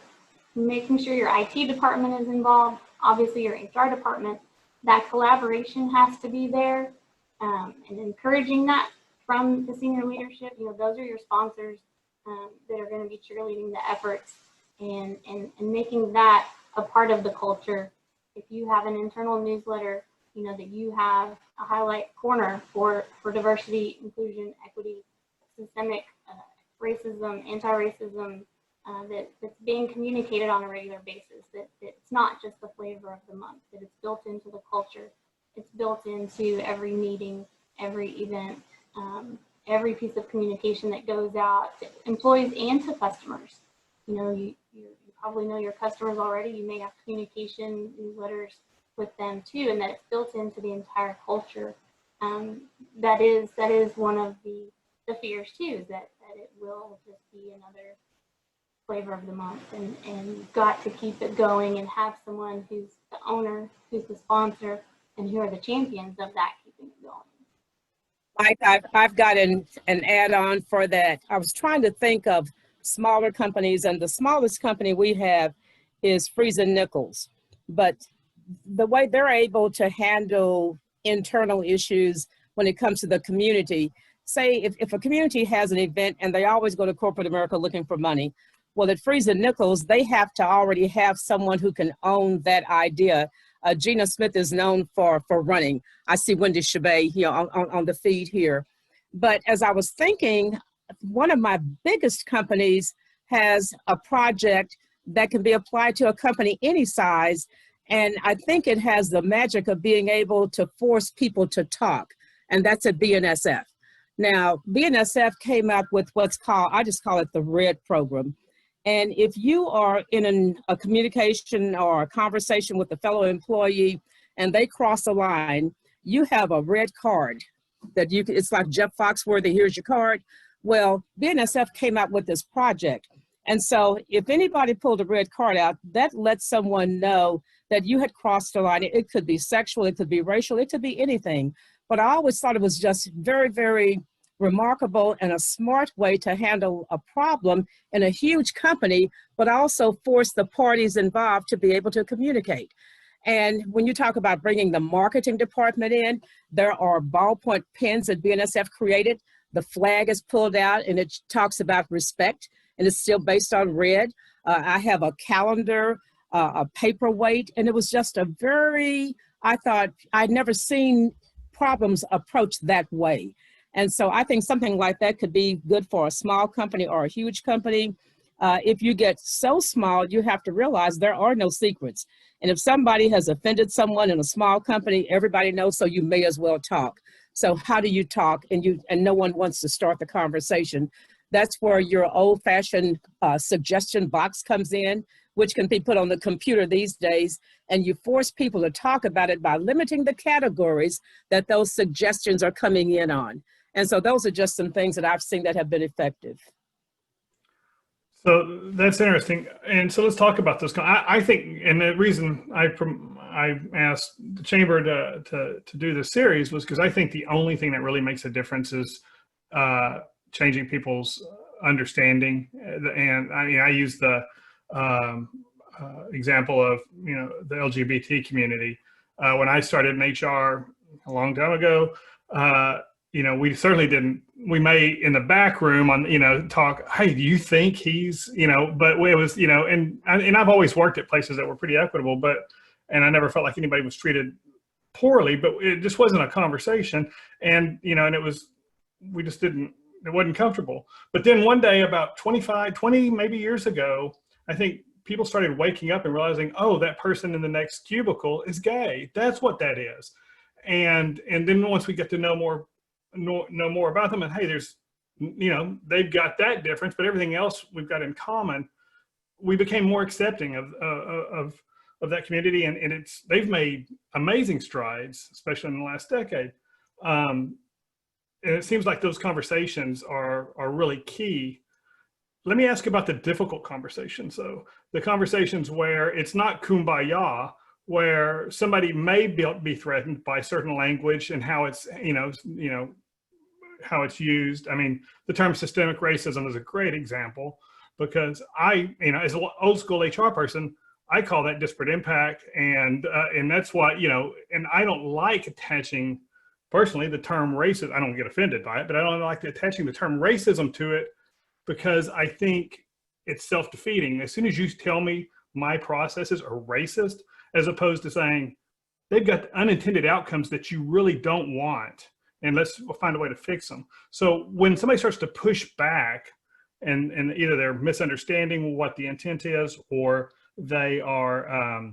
making sure your IT department is involved, obviously your HR department, that collaboration has to be there, and encouraging that from the senior leadership. Those are your sponsors that are going to be cheerleading the efforts, and making that a part of the culture. If you have an internal newsletter, you know that you have a highlight corner for diversity, inclusion, equity, systemic racism, anti-racism, that's being communicated on a regular basis, that it's not just the flavor of the month, that it's built into the culture, it's built into every meeting, every event, every piece of communication that goes out to employees and to customers. You know, you probably know your customers already. You may have communication newsletters with them too, and that it's built into the entire culture. That is one of the fears too, that it will just be another flavor of the month, and you've got to keep it going and have someone who's the owner, who's the sponsor, and who are the champions of that, keeping it going. Mike, I've got an add-on for that. I was trying to think of smaller companies, and the smallest company we have is Friesen Nichols. But the way they're able to handle internal issues when it comes to the community, say if a community has an event and they always go to corporate America looking for money, well, at Friesen Nichols, they have to already have someone who can own that idea. Gina Smith is known for running. I see Wendy Chabet here on the feed here. But as I was thinking, one of my biggest companies has a project that can be applied to a company any size. And I think it has the magic of being able to force people to talk. And that's at BNSF. Now, BNSF came up with what's called, I just call it the RED program. And if you are in a communication or a conversation with a fellow employee and they cross a line, you have a red card that you can, it's like Jeff Foxworthy, here's your card. Well, BNSF came out with this project. And so if anybody pulled a red card out, that lets someone know that you had crossed a line. It could be sexual, it could be racial, it could be anything. But I always thought it was just very, very remarkable and a smart way to handle a problem in a huge company, but also force the parties involved to be able to communicate. And when you talk about bringing the marketing department in, there are ballpoint pens that BNSF created. The flag is pulled out and it talks about respect, and it's still based on red. I have a calendar, a paperweight, and it was just a very, I thought I'd never seen problems approached that way. And so I think something like that could be good for a small company or a huge company. If you get so small, you have to realize there are no secrets. And if somebody has offended someone in a small company, everybody knows, so you may as well talk. So how do you talk? And no one wants to start the conversation. That's where your old-fashioned suggestion box comes in, which can be put on the computer these days. And you force people to talk about it by limiting the categories that those suggestions are coming in on. And so those are just some things that I've seen that have been effective. So that's interesting. And so let's talk about this. I think, and the reason I asked the Chamber to do this series was because I think the only thing that really makes a difference is changing people's understanding. And I mean, I use the example of, you know, the LGBT community. When I started in HR a long time ago, you know, we certainly didn't, we may in the back room on, you know, talk, hey, do you think he's, you know, but it was, you know, and I've always worked at places that were pretty equitable, and I never felt like anybody was treated poorly, but it just wasn't a conversation. And, you know, and we just didn't, it wasn't comfortable. But then one day about 20 maybe years ago, I think people started waking up and realizing, oh, that person in the next cubicle is gay. That's what that is. And then once we get to know more about them, and hey, there's, you know, they've got that difference, but everything else we've got in common, we became more accepting of that community, and they've made amazing strides, especially in the last decade. And it seems like those conversations are really key. Let me ask about the difficult conversations, though. The conversations where it's not kumbaya, where somebody may be threatened by certain language and how it's, you know, how it's used. I mean, the term systemic racism is a great example, because you know, as an old school HR person, I call that disparate impact. And that's why, you know, and I don't like attaching, personally, the term racism. I don't get offended by it, but I don't like attaching the term racism to it, because I think it's self-defeating. As soon as you tell me my processes are racist, as opposed to saying they've got unintended outcomes that you really don't want, and let's find a way to fix them. So when somebody starts to push back, and either they're misunderstanding what the intent is, or they are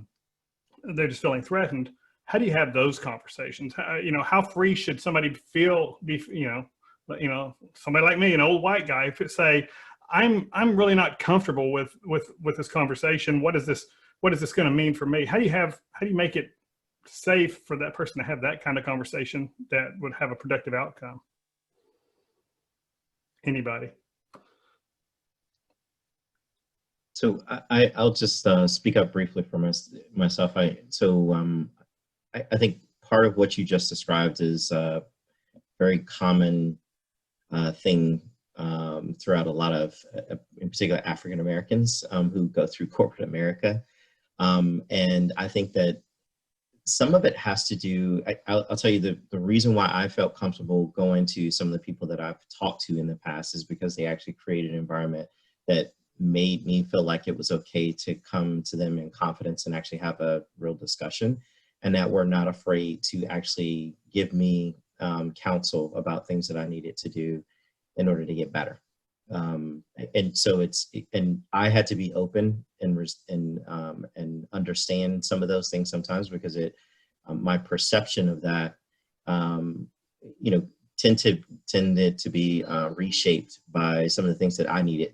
they're just feeling threatened, how do you have those conversations? How free should somebody be, somebody like me, an old white guy, if it say, I'm really not comfortable with this conversation. What is this going to mean for me? How do you make it safe for that person to have that kind of conversation that would have a productive outcome? Anybody? So I'll just speak up briefly for myself. I think part of what you just described is a very common thing throughout a lot of, in particular, African Americans who go through corporate America. And I think that some of it has to do, I'll tell you the reason why I felt comfortable going to some of the people that I've talked to in the past is because they actually created an environment that made me feel like it was okay to come to them in confidence and actually have a real discussion, and that we're not afraid to actually give me counsel about things that I needed to do in order to get better. And so and I had to be open and understand some of those things sometimes, because my perception of that, tended to be reshaped by some of the things that I needed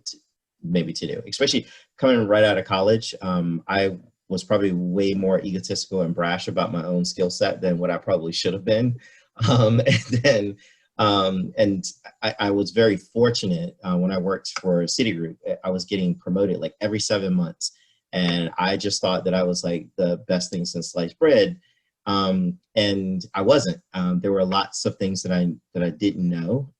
maybe to do, especially coming right out of college. I was probably way more egotistical and brash about my own skill set than what I probably should have been. And I was very fortunate when I worked for Citigroup. I was getting promoted like every 7 months. And I just thought that I was like the best thing since sliced bread. And I wasn't. There were lots of things that I didn't know,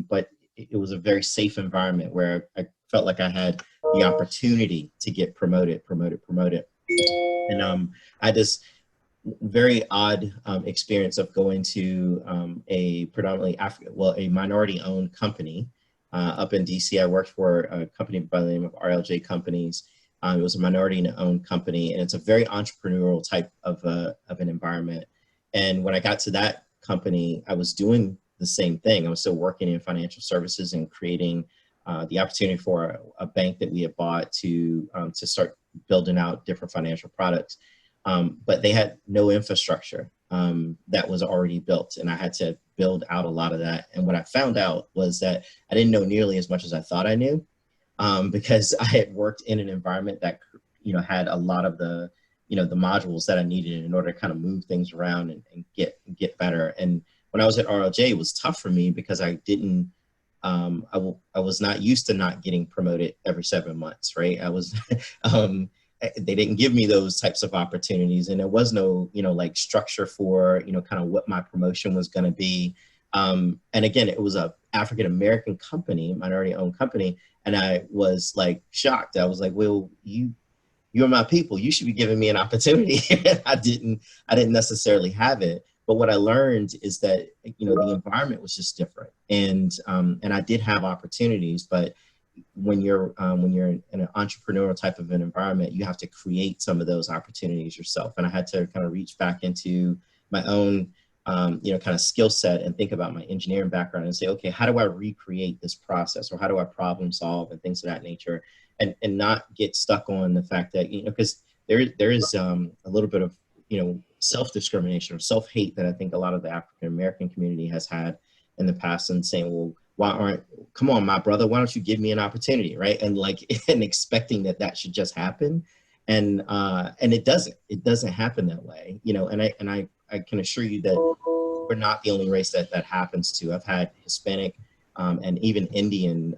but it was a very safe environment where I felt like I had the opportunity to get promoted. And I had this very odd experience of going to a predominantly a minority-owned company up in DC. I worked for a company by the name of RLJ Companies. It was a minority-owned company, and it's a very entrepreneurial type of an environment. And when I got to that company, I was doing the same thing. I was still working in financial services and creating the opportunity for a bank that we had bought to start building out different financial products. But they had no infrastructure that was already built, and I had to build out a lot of that. And what I found out was that I didn't know nearly as much as I thought I knew, because I had worked in an environment that had a lot of the the modules that I needed in order to kind of move things around and get better. And when I was at RLJ, it was tough for me because I didn't. I was not used to not getting promoted every 7 months, right? I was. They didn't give me those types of opportunities, and there was no, like structure for, kind of what my promotion was going to be. And again, it was a African-American company, minority-owned company. And I was like shocked. I was like, well, you're my people. You should be giving me an opportunity. I didn't necessarily have it. But what I learned is that, the environment was just different. And I did have opportunities, but when you're in an entrepreneurial type of an environment, you have to create some of those opportunities yourself. And I had to kind of reach back into my own, kind of skill set and think about my engineering background and say, okay, how do I recreate this process, or how do I problem solve and things of that nature, and not get stuck on the fact that, because there is a little bit of, self-discrimination or self-hate that I think a lot of the African-American community has had in the past, and saying, well, come on, my brother, why don't you give me an opportunity, right? And and expecting that should just happen. And it doesn't happen that way, and I can assure you that we're not the only race that happens to. I've had Hispanic and even Indian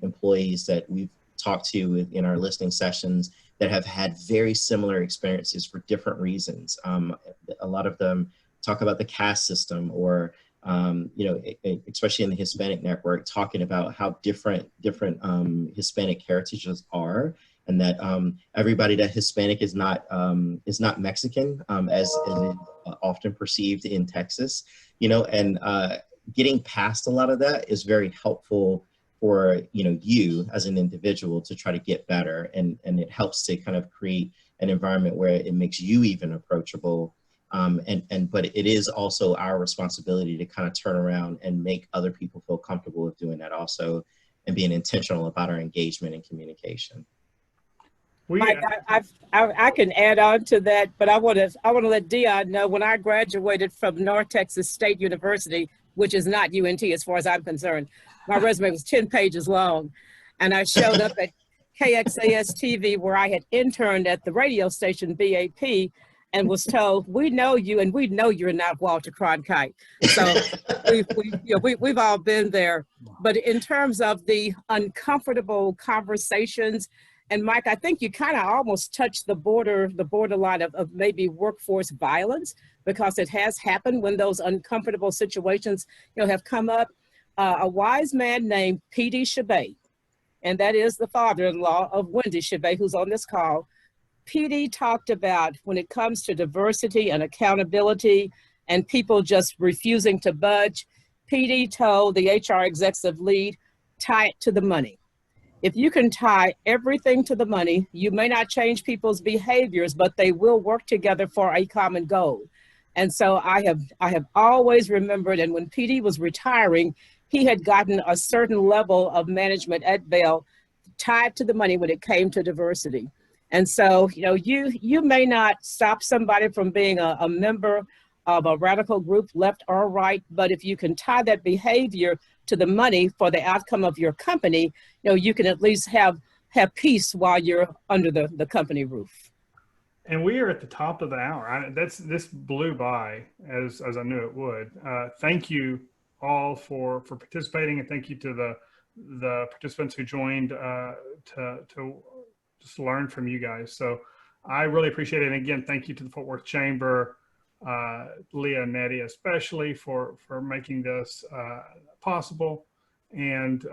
employees that we've talked to in our listening sessions that have had very similar experiences for different reasons. A lot of them talk about the caste system, or especially in the Hispanic network, talking about how different Hispanic heritages are, and that everybody that Hispanic is not Mexican, as is often perceived in Texas, and getting past a lot of that is very helpful for you as an individual to try to get better, and it helps to kind of create an environment where it makes you even approachable. But it is also our responsibility to kind of turn around and make other people feel comfortable with doing that also, and being intentional about our engagement and communication. Mike, I can add on to that, but I want to let Dion know, when I graduated from North Texas State University, which is not UNT as far as I'm concerned, my resume was 10 pages long, and I showed up at KXAS TV, where I had interned at the radio station BAP, and was told, "We know you, and we know you're not Walter Cronkite." So we've all been there. But in terms of the uncomfortable conversations, and Mike, I think you kind of almost touched the borderline of maybe workforce violence, because it has happened when those uncomfortable situations have come up. A wise man named P.D. Shabay, and that is the father-in-law of Wendy Shabay, who's on this call. PD talked about, when it comes to diversity and accountability and people just refusing to budge, PD told the HR executive lead, tie it to the money. If you can tie everything to the money, you may not change people's behaviors, but they will work together for a common goal. And so I have always remembered, and when PD was retiring, he had gotten a certain level of management at Bell tied to the money when it came to diversity. And so, you may not stop somebody from being a member of a radical group, left or right, but if you can tie that behavior to the money for the outcome of your company, you can at least have peace while you're under the company roof. And we are at the top of the hour. This blew by as I knew it would. Thank you all for participating, and thank you to the participants who joined to just learn from you guys. So I really appreciate it. And again, thank you to the Fort Worth Chamber, Leah and Nettie especially, for making this possible. And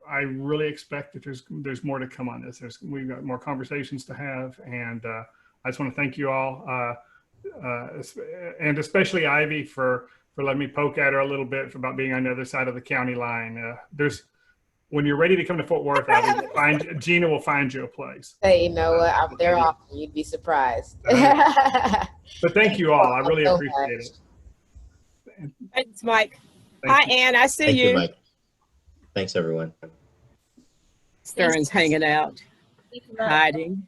I really expect that there's more to come on this. We've got more conversations to have, and I just want to thank you all, and especially Ivy for letting me poke at her a little bit about being on the other side of the county line. When you're ready to come to Fort Worth, Gyna will find you a place. Hey, you know what? I'm there often. You'd be surprised. But thank you all. I really appreciate it. Thanks, Mike. Hi, Ann. I see you. Thank you, Mike. Thanks, everyone. Stern's hanging out, hiding.